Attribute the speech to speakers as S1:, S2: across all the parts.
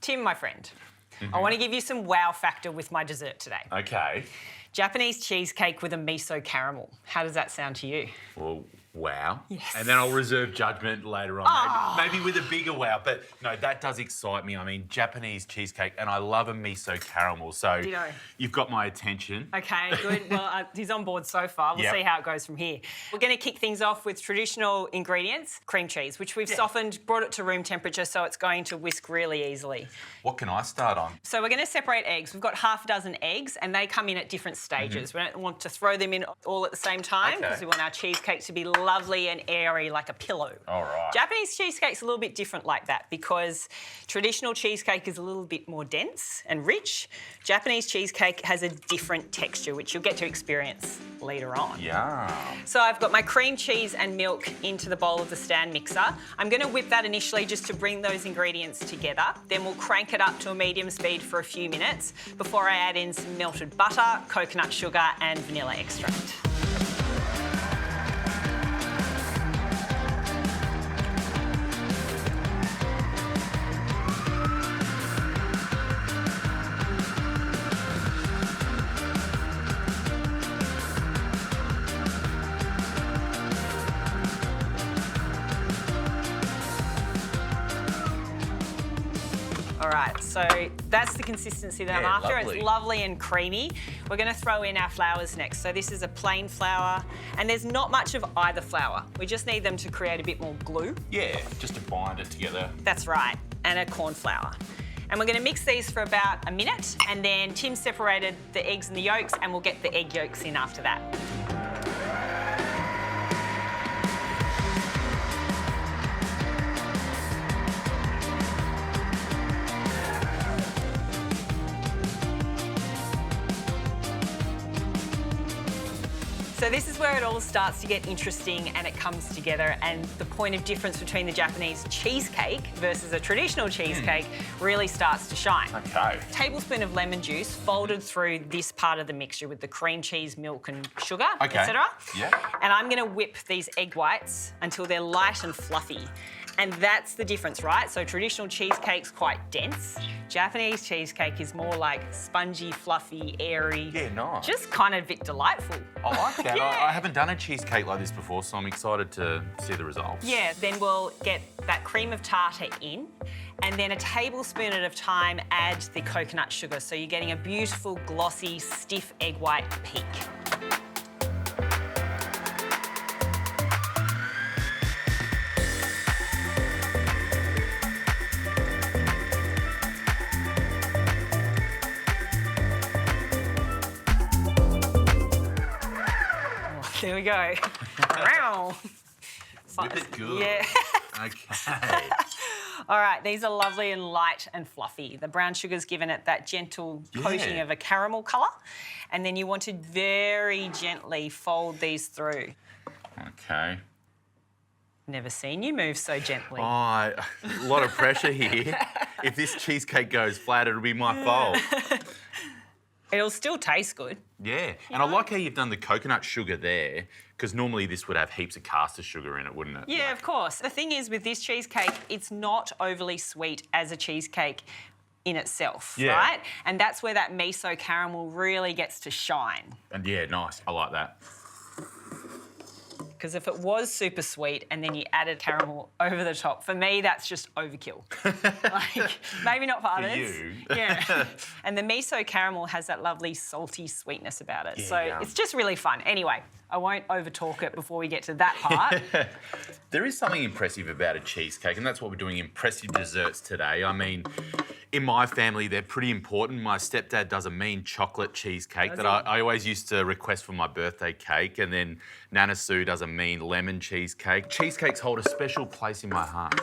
S1: Tim, my friend, I want to give you some wow factor with my dessert today.
S2: Okay.
S1: Japanese cheesecake with a miso caramel. How does that sound to you?
S2: Well, wow.
S1: Yes.
S2: And then I'll reserve judgment later on. Maybe with a bigger wow. But no, that does excite me. I mean, Japanese cheesecake, and I love a miso caramel. So
S1: Ditto.
S2: You've got my attention.
S1: Okay, good. Well, he's on board so far. We'll see how it goes from here. We're going to kick things off with traditional ingredients, cream cheese, which we've softened, brought it to room temperature, so it's going to whisk really easily.
S2: What can I start on?
S1: So we're going to separate eggs. We've got half a dozen eggs, and they come in at different stages. We don't want to throw them in all at the same time because we want our cheesecake to be lovely and airy like a pillow.
S2: All right.
S1: Japanese cheesecake's a little bit different like that because traditional cheesecake is a little bit more dense and rich. Japanese cheesecake has a different texture, which you'll get to experience later on.
S2: Yeah.
S1: So I've got my cream cheese and milk into the bowl of the stand mixer. I'm going to whip that initially just to bring those ingredients together. Then we'll crank it up to a medium speed for a few minutes before I add in some melted butter, coconut sugar and vanilla extract. All right, so that's the consistency that I'm after.
S2: Lovely.
S1: It's lovely and creamy. We're going to throw in our flours next. So this is a plain flour, and there's not much of either flour. We just need them to create a bit more glue.
S2: Yeah, just to bind it together.
S1: That's right, and a corn flour. And we're going to mix these for about a minute, and then Tim separated the eggs and the yolks, and we'll get the egg yolks in after that. So this is where it all starts to get interesting and it comes together, and the point of difference between the Japanese cheesecake versus a traditional cheesecake really starts to shine.
S2: Okay.
S1: A tablespoon of lemon juice folded through this part of the mixture with the cream cheese, milk and sugar, etc.
S2: Yeah.
S1: And I'm going to whip these egg whites until they're light and fluffy. And that's the difference, right? So traditional cheesecake's quite dense. Japanese cheesecake is more like spongy, fluffy, airy.
S2: Yeah, nice.
S1: Just kind of a bit delightful.
S2: I like that.
S1: Yeah.
S2: I haven't done a cheesecake like this before, so I'm excited to see the results.
S1: Yeah, then we'll get that cream of tartar in, and then a tablespoon at a time add the coconut sugar. So you're getting a beautiful, glossy, stiff egg white peak. There we go. Wow.
S2: Whip it good.
S1: Yeah.
S2: Okay.
S1: All right, these are lovely and light and fluffy. The brown sugar's given it that gentle coating of a caramel colour. And then you want to very gently fold these through.
S2: Okay.
S1: Never seen you move so gently.
S2: Oh, a lot of pressure here. If this cheesecake goes flat, it'll be my fault.
S1: It'll still taste good.
S2: Yeah, and I like how you've done the coconut sugar there, because normally this would have heaps of caster sugar in it, wouldn't it?
S1: Yeah, of course. The thing is, with this cheesecake, it's not overly sweet as a cheesecake in itself, right? And that's where that miso caramel really gets to shine.
S2: And yeah, nice. I like that.
S1: Because if it was super sweet and then you added caramel over the top, for me, that's just overkill. Like, maybe not for others.
S2: you.
S1: Yeah. And the miso caramel has that lovely salty sweetness about it.
S2: Yeah,
S1: so it's just really fun. Anyway, I won't overtalk it before we get to that part.
S2: There is something impressive about a cheesecake, and that's what we're doing, impressive desserts today. I mean, in my family, they're pretty important. My stepdad does a mean chocolate cheesecake that I always used to request for my birthday cake, and then Nana Sue does a mean lemon cheesecake. Cheesecakes hold a special place in my heart.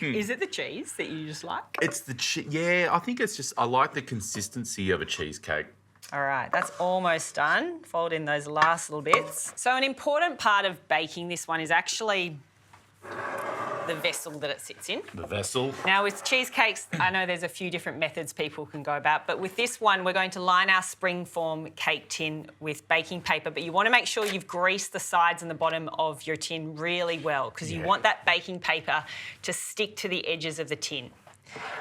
S1: Is it the cheese that you just like?
S2: It's the yeah, I think it's just, I like the consistency of a cheesecake.
S1: All right, that's almost done. Fold in those last little bits. So an important part of baking this one is actually the vessel that it sits in.
S2: The vessel.
S1: Now with cheesecakes, I know there's a few different methods people can go about, but with this one, we're going to line our springform cake tin with baking paper, but you want to make sure you've greased the sides and the bottom of your tin really well, because you want that baking paper to stick to the edges of the tin.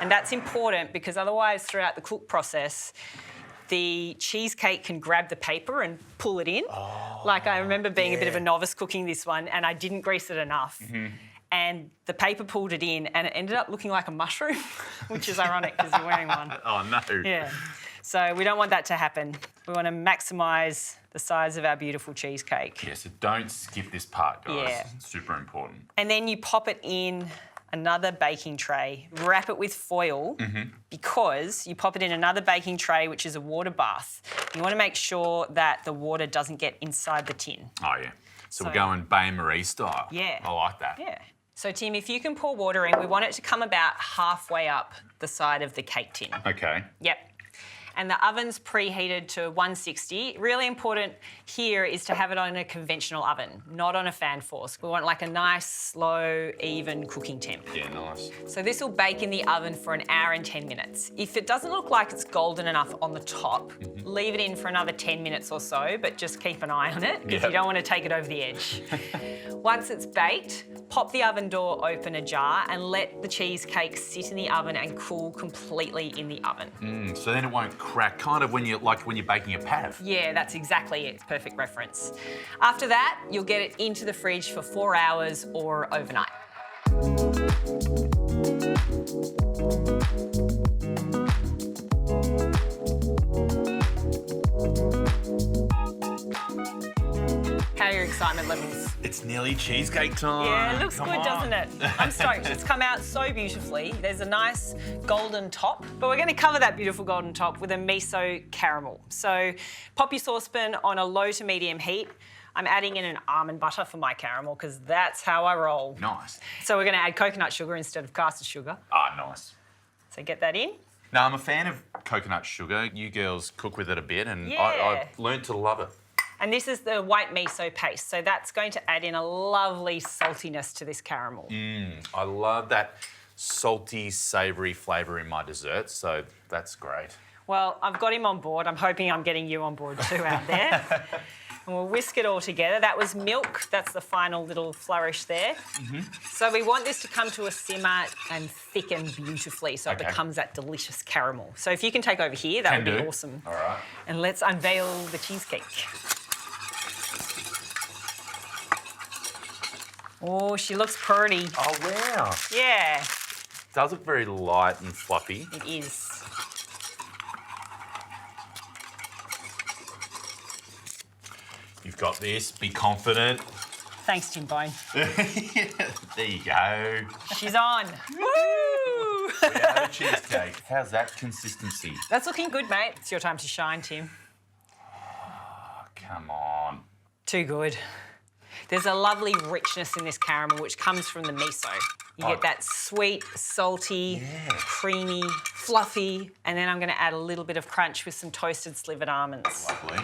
S1: And that's important because otherwise throughout the cook process, the cheesecake can grab the paper and pull it in.
S2: Oh,
S1: like I remember being a bit of a novice cooking this one and I didn't grease it enough. And the paper pulled it in and it ended up looking like a mushroom, which is ironic because you're wearing one.
S2: Oh, no.
S1: Yeah. So we don't want that to happen. We want to maximise the size of our beautiful cheesecake.
S2: Yeah, so don't skip this part, guys.
S1: Yeah.
S2: It's super important.
S1: And then you pop it in another baking tray, wrap it with foil because you pop it in another baking tray, which is a water bath. You want to make sure that the water doesn't get inside the tin.
S2: Oh, yeah. So we're going Bain Marie style.
S1: Yeah.
S2: I like that.
S1: Yeah. So, Tim, if you can pour water in, we want it to come about halfway up the side of the cake tin.
S2: Okay.
S1: Yep. And the oven's preheated to 160. Really important here is to have it on a conventional oven, not on a fan force. We want like a nice, slow, even cooking temp.
S2: Yeah, nice.
S1: So this will bake in the oven for an hour and 10 minutes. If it doesn't look like it's golden enough on the top, leave it in for another 10 minutes or so, but just keep an eye on it because you don't want to take it over the edge. Once it's baked, pop the oven door open ajar and let the cheesecake sit in the oven and cool completely in the oven.
S2: So then it won't crack, kind of when you're baking a pav.
S1: Yeah, that's exactly it. Perfect reference. After that, you'll get it into the fridge for 4 hours or overnight. How are your excitement levels?
S2: It's nearly cheesecake time.
S1: Yeah, it looks
S2: Come
S1: good,
S2: on.
S1: doesn't it? I'm stoked. It's come out so beautifully. There's a nice golden top, but we're going to cover that beautiful golden top with a miso caramel. So pop your saucepan on a low to medium heat. I'm adding in an almond butter for my caramel because that's how I roll.
S2: Nice.
S1: So we're going to add coconut sugar instead of caster sugar.
S2: Ah, nice.
S1: So get that in.
S2: Now, I'm a fan of coconut sugar. You girls cook with it a bit, and
S1: Yeah.
S2: I've learned to love it.
S1: And this is the white miso paste. So that's going to add in a lovely saltiness to this caramel.
S2: I love that salty, savoury flavour in my desserts, so that's great.
S1: Well, I've got him on board. I'm hoping I'm getting you on board too out there. And we'll whisk it all together. That was milk. That's the final little flourish there. So we want this to come to a simmer and thicken beautifully so it becomes that delicious caramel. So if you can take over here, that would be awesome.
S2: All right.
S1: And let's unveil the cheesecake. Oh, she looks pretty.
S2: Oh, wow.
S1: Yeah,
S2: It does look very light and fluffy.
S1: it is.
S2: You've got this. Be confident.
S1: Thanks, Tim Bone.
S2: There you go.
S1: She's on. Woo!
S2: We have a cheesecake. How's that consistency?
S1: That's looking good, mate. It's your time to shine, Tim.
S2: Oh, come on.
S1: Too good. There's a lovely richness in this caramel which comes from the miso. You get that sweet, salty, creamy, fluffy, and then I'm going to add a little bit of crunch with some toasted slivered almonds.
S2: Lovely.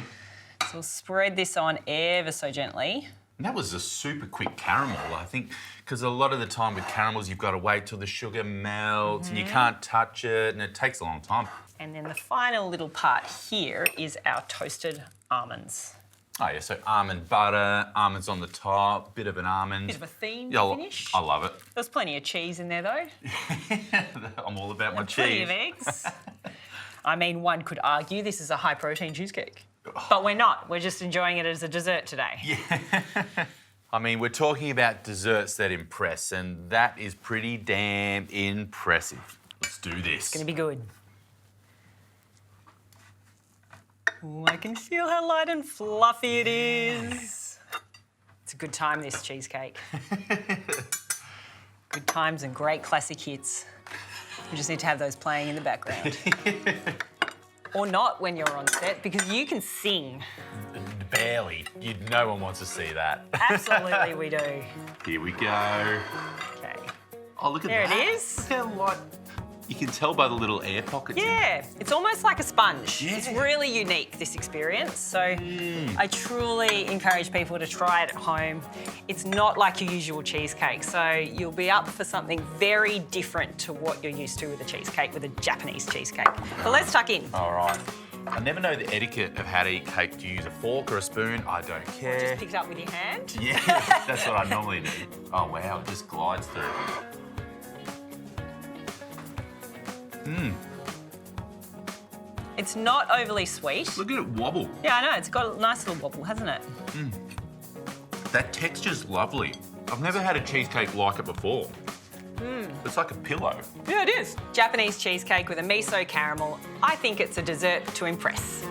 S1: So we'll spread this on ever so gently.
S2: And that was a super quick caramel, I think, because a lot of the time with caramels, you've got to wait till the sugar melts and you can't touch it, and it takes a long time.
S1: And then the final little part here is our toasted almonds.
S2: Oh, yeah, so almond butter, almonds on the top, bit of an almond.
S1: Bit of a theme
S2: Yeah,
S1: finish.
S2: I love it.
S1: There's plenty of cheese in there, though.
S2: I'm all about my
S1: Plenty
S2: cheese.
S1: of eggs. I mean, one could argue this is a high-protein cheesecake. But we're not. We're just enjoying it as a dessert today.
S2: Yeah. I mean, we're talking about desserts that impress, and that is pretty damn impressive. Let's do this.
S1: It's going to be good. Ooh, I can feel how light and fluffy it is. It's a good time, this cheesecake. Good times and great classic hits. We just need to have those playing in the background. Or not when you're on set, because you can sing.
S2: Barely. No one wants to see that.
S1: Absolutely we do.
S2: Here we go.
S1: Okay.
S2: Oh, look at
S1: There
S2: that.
S1: it is.
S2: Look how light. You can tell by the little air pockets.
S1: Yeah, it's almost like a sponge.
S2: Yeah.
S1: It's really unique, this experience. So I truly encourage people to try it at home. It's not like your usual cheesecake, so you'll be up for something very different to what you're used to with a cheesecake, with a Japanese cheesecake. But let's tuck in.
S2: All right. I never know the etiquette of how to eat cake. Do you use a fork or a spoon? I don't care.
S1: Pick it up with your hand.
S2: Yeah, that's what I normally do. Oh, wow, it just glides through.
S1: It's not overly sweet.
S2: Look at it wobble.
S1: Yeah, I know. It's got a nice little wobble, hasn't it?
S2: That texture's lovely. I've never had a cheesecake like it before. It's like a pillow.
S1: Yeah, it is. Japanese cheesecake with a miso caramel. I think it's a dessert to impress.